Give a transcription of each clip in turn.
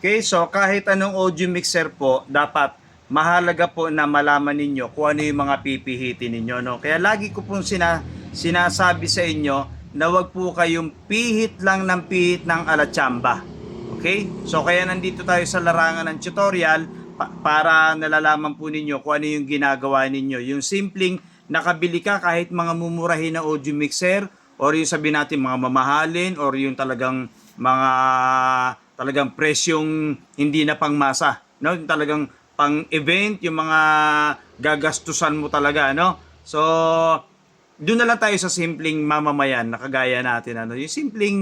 Okay, so kahit anong audio mixer po, dapat mahalaga po na malaman ninyo kung ano yung mga pipihitin ninyo. No? Kaya lagi ko pong sinasabi sa inyo na wag po kayong pihit lang ng pihit ng alatsamba. Okay? So kaya nandito tayo sa larangan ng tutorial para nalalaman po ninyo kung ano yung ginagawa ninyo. Yung simpleng nakabili ka kahit mga mumurahin na audio mixer or yung sabihin natin mga mamahalin or yung talagang presyong hindi na pangmasa, no? Yung talagang pang event, yung mga gagastusan mo talaga, no? So doon na lang tayo sa simpleng mamamayan na kagaya natin, ano? Yung simpleng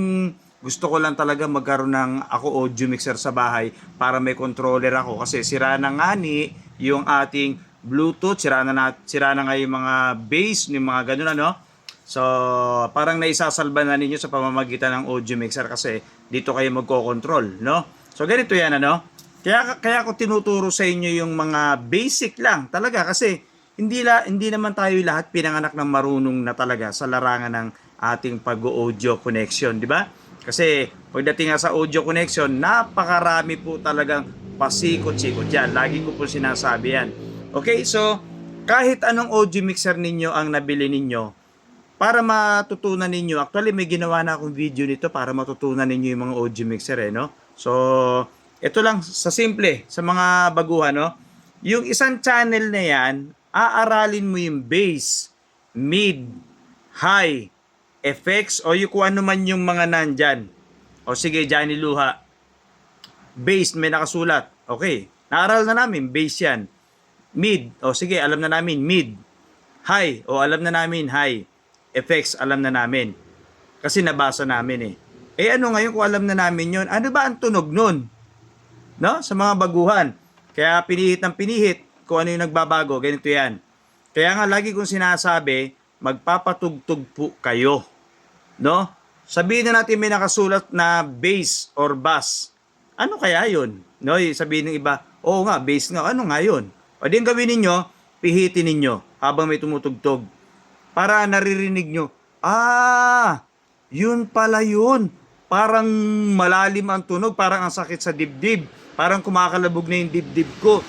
gusto ko lang talaga magkaroon ng ako audio mixer sa bahay para may controller ako kasi sira na nga ni yung ating Bluetooth, sira na nga yung mga bass, yung mga ganun, ano? So, parang naisasalba na ninyo sa pamamagitan ng audio mixer kasi dito kayo magko-control, no? So, ganito yan, ano? Kaya ako tinuturo sa inyo yung mga basic lang talaga kasi hindi naman tayo lahat pinanganak ng marunong na talaga sa larangan ng ating pag-audio connection, di ba? Kasi pagdating nga sa audio connection, napakarami po talagang pasikot-sikot yan. Lagi ko po sinasabi yan. Okay, so kahit anong audio mixer ninyo ang nabili ninyo, para matutunan ninyo, actually may ginawa na akong video nito para matutunan ninyo yung mga audio mixer no? So, ito lang sa simple, sa mga baguhan, no? Yung isang channel na yan, aaralin mo yung bass, mid, high, effects, o yung kung ano man yung mga nandyan. O sige, Johnny Luha, bass, may nakasulat. Okay, naaral na namin, bass yan. Mid, o sige, alam na namin, mid. High, o alam na namin, high. Effects, alam na namin. Kasi nabasa namin ano ngayon kung alam na namin yon? Ano ba ang tunog nun? No? Sa mga baguhan. Kaya pinihit ng pinihit kung ano yung nagbabago. Ganito yan. Kaya nga lagi kong sinasabi, magpapatugtog po kayo. No? Sabihin na natin may nakasulat na bass or bass. Ano kaya yun? No? Sabihin ng iba, oo nga, bass nga. Ano nga yun? O din gawin ninyo, pihitin ninyo habang may tumutugtog. Para naririnig nyo, yun pala yun. Parang malalim ang tunog, parang ang sakit sa dibdib. Parang kumakalabog na yung dibdib ko.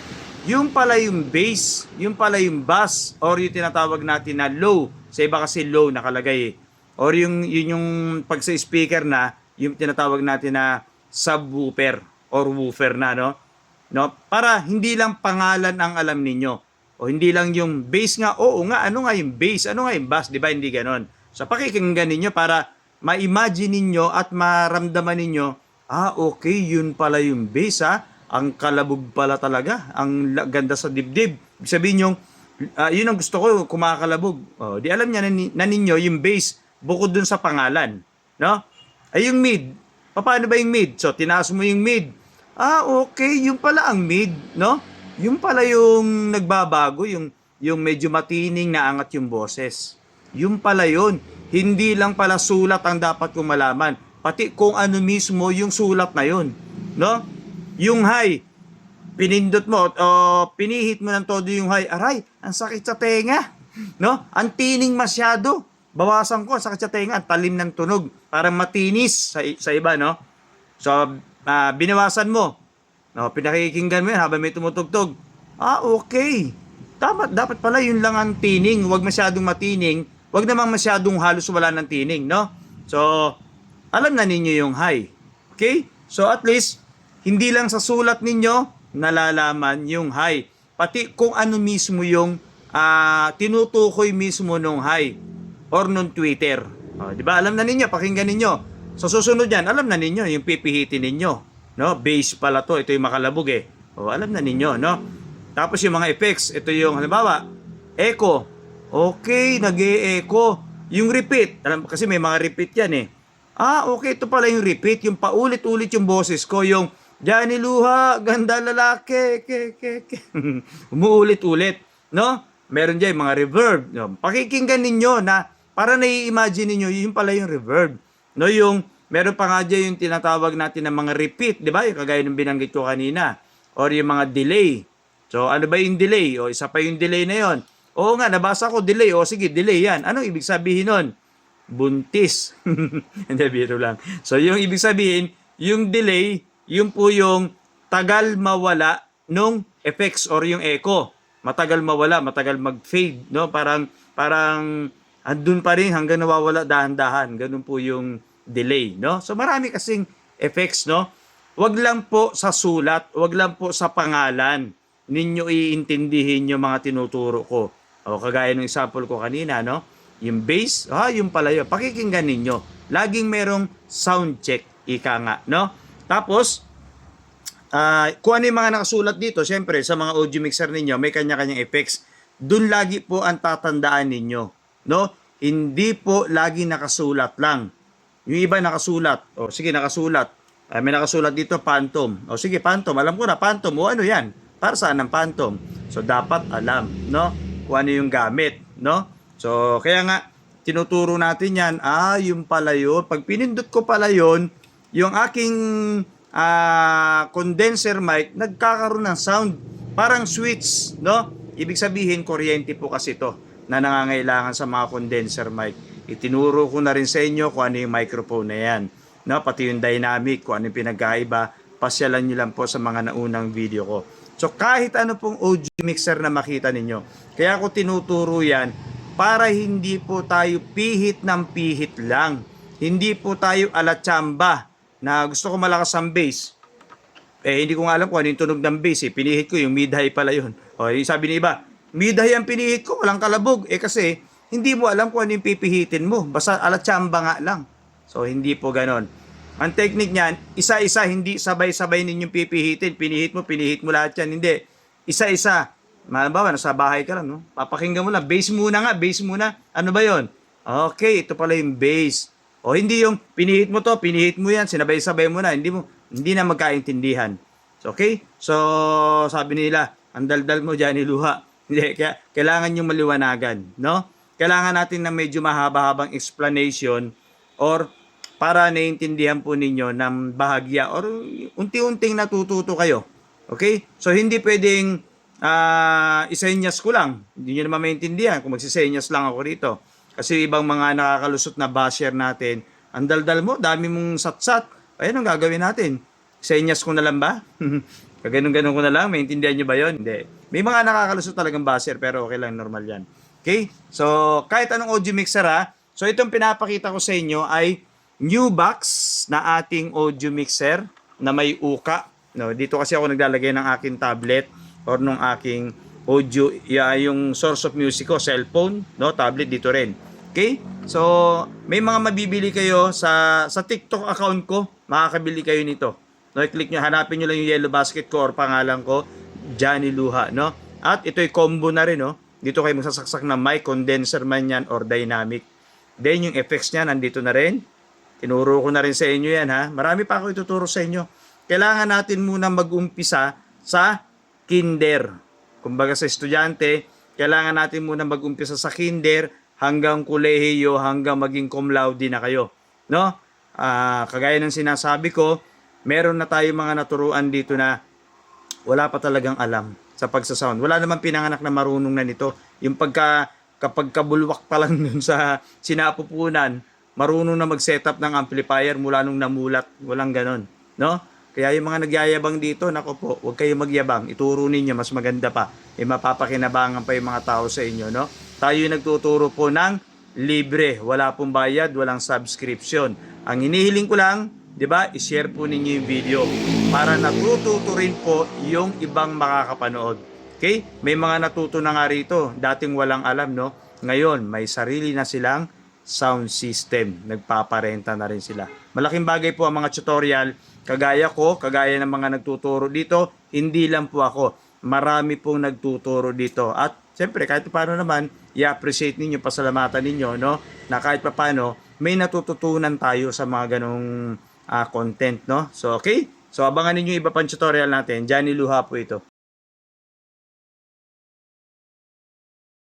Yung pala yung bass, yung pala yung bass, or yung tinatawag natin na low. Sa iba kasi low nakalagay Or yun yung pag sa speaker na, yung tinatawag natin na subwoofer or woofer na, no? Para hindi lang pangalan ang alam ninyo. O hindi lang yung bass nga, oo nga, ano nga yung bass, ano nga yung bass, di ba? Hindi ganon. So pakikinggan ninyo para ma-imagine ninyo at maramdaman ninyo, okay, yun pala yung bass, ang kalabog pala talaga, ang ganda sa dibdib. Sabihin nyo, yun ang gusto ko, kumakalabog. Di alam niya na ninyo yung bass, bukod dun sa pangalan. No? Ay yung mid, paano ba yung mid? So tinaas mo yung mid. Okay, yung pala ang mid, no? Yung pala yung nagbabago, yung medyo matining na angat yung boses. Yung pala yun. Hindi lang pala sulat ang dapat kong malaman. Pati kung ano mismo yung sulat na yun. No? Yung high, pinindot mo, pinihit mo ng todo yung high. Aray, ang sakit sa tenga. No? Ang tining masyado. Bawasan ko, ang sakit sa tenga. Ang talim ng tunog. Parang matinis sa iba, no? So, binawasan mo. No, pinakikinggan mo yan habang may tumutugtog. Okay. Dapat pala yun lang ang tining. Huwag masyadong matining. Huwag namang masyadong halos wala ng tining, no? So, alam na ninyo yung high. Okay? So, at least, hindi lang sa sulat ninyo nalalaman yung high. Pati kung ano mismo yung tinutukoy mismo nung high or nung Twitter. Di ba? Alam na ninyo, pakinggan ninyo. So, susunod yan, alam na ninyo yung pipihitin ninyo. No, bass pala to, ito yung makalabog alam na ninyo, no? Tapos yung mga effects, ito yung halimbawa, echo. Okay, nag-e-echo. Yung repeat, kasi may mga repeat yan okay, ito pala yung repeat, yung paulit-ulit yung boses ko, yung Johnny Luha, ganda lalaki, umuulit-ulit, no? Meron dyan yung mga reverb. No? Pakikinggan ninyo na para nai-imagine ninyo, yun pala yung reverb. No, yung meron pa nga dyan yung tinatawag natin ng mga repeat, di ba? Yung kagaya ng binanggit ko kanina. Or yung mga delay. So, ano ba yung delay? Isa pa yung delay na yon. Oo nga, nabasa ko delay. Sige, delay yan. Anong ibig sabihin nun? Buntis. Hindi, biro lang. So, yung ibig sabihin, yung delay, yung po yung tagal mawala nung effects or yung echo. Matagal mawala, matagal mag-fade, no? Parang andun pa rin hanggang nawawala dahan-dahan. Ganun po yung delay, no? So marami kasing effects, no? Wag lang po sa sulat, wag lang po sa pangalan ninyo iintindihin yung mga tinuturo ko. O kagaya ng example ko kanina, no? Yung bass, yung pala yun. Pakikinggan ninyo. Laging merong sound check, ika nga, no? Tapos, kung ano yung mga nakasulat dito, syempre, sa mga audio mixer ninyo, may kanya-kanyang effects. Doon lagi po ang tatandaan ninyo, no? Hindi po lagi nakasulat lang. Yung iba nakasulat. O, sige, nakasulat. May nakasulat dito, Phantom. O, sige, Phantom. Alam ko na, Phantom. O, ano yan? Para saan ang Phantom? So, dapat alam, no? Kung ano yung gamit, no? So, kaya nga, tinuturo natin yan, yung pala yun. Pag pinindot ko pala yun, yung aking condenser mic, nagkakaroon ng sound. Parang switch, no? Ibig sabihin, kuryente po kasi ito na nangangailangan sa mga condenser mic. Itinuro ko na rin sa inyo kung ano yung microphone na yan. No? Pati yung dynamic, kung ano yung pinagkaiba, pasyalan nyo lang po sa mga naunang video ko. So, kahit ano pong audio mixer na makita ninyo. Kaya ako tinuturo yan, para hindi po tayo pihit ng pihit lang. Hindi po tayo alatsamba na gusto ko malakas ang bass. Hindi ko nga alam kung ano yung tunog ng bass. Pinihit ko yung mid-high pala yun. Sabi ni iba, mid-high ang pinihit ko, walang kalabog. Kasi hindi mo alam kung ano yung pipihitin mo. Basta alatsamba nga lang. So hindi po ganon. Ang technique niyan, isa-isa, hindi sabay-sabay ninyong pipihitin. Pinihit mo lahat yan. Hindi. Isa-isa. Malambawa, nasa bahay ka lang, no? Papakinggan mo lang. Bass muna nga, bass muna. Ano ba yon? Okay, ito pala yung bass. O hindi yung pinihit mo to, pinihit mo yan, sinabay-sabay mo na. Hindi na magkaintindihan. So, okay? So, sabi nila, ang daldal mo dyan, iluha. Hindi, kaya kailangan yung maliwanagan, no? Kailangan natin na medyo mahaba-habang explanation or para naiintindihan po ninyo ng bahagya or unti-unting natututo kayo. Okay? So, hindi pwedeng isenyas ko lang. Hindi nyo naman maintindihan kung magsisenyas lang ako rito. Kasi ibang mga nakakalusot na basher natin, ang daldal mo, dami mong satsat. Ayun ang gagawin natin. Senyas ko na lang ba? Ganun-ganun ko na lang. Maintindihan nyo ba yun? Hindi. May mga nakakalusot talagang basher pero okay lang, normal yan. Okay? So, kahit anong audio mixer so itong pinapakita ko sa inyo ay new box na ating audio mixer na may uka. No, dito kasi ako naglalagay ng aking tablet or nung aking audio, yung source of music ko, cellphone, no, tablet dito rin. Okay? So, may mga mabibili kayo sa TikTok account ko, makakabili kayo nito. No, i-click nyo, hanapin nyo lang yung yellow basket ko or pangalan ko, Johnny Luha, no? At ito'y combo na rin, no? Dito kayo magsasaksak ng mic, condenser man yan or dynamic. Then yung effects niya nandito na rin. Tinuro ko na rin sa inyo yan, ha? Marami pa ako ituturo sa inyo. Kailangan natin muna mag-umpisa sa kinder. Kumbaga sa estudyante, kailangan natin muna mag-umpisa sa kinder hanggang kolehiyo, hanggang maging cum laude na kayo. No? Kagaya ng sinasabi ko, meron na tayo mga naturuan dito na wala pa talagang alam sa pagsasound. Wala naman pinanganak na marunong na nito. Yung kapag kabulwak pa lang dun sa sinapupunan, marunong na mag-setup ng amplifier mula nung namulat. Walang ganon. No? Kaya yung mga nagyayabang dito, nako po, huwag kayong magyabang. Ituro ninyo, mas maganda pa. Mapapakinabangan pa yung mga tao sa inyo, no? Tayo yung nagtuturo po ng libre. Wala pong bayad, walang subscription. Ang hinihiling ko lang, di ba, i-share po ninyo yung video para natututo rin po yung ibang makakapanood. Okay? May mga natuto na nga rito. Dating walang alam, no? Ngayon, may sarili na silang sound system. Nagpaparenta na rin sila. Malaking bagay po ang mga tutorial. Kagaya ko, kagaya ng mga nagtuturo dito, hindi lang po ako. Marami pong nagtuturo dito. At siyempre, kahit paano naman, i-appreciate ninyo, pasalamatan ninyo, no? Na kahit paano, may natututunan tayo sa mga ganong content, no? So, okay? So, abangan ninyo iba pang tutorial natin. Johnny Luha po ito.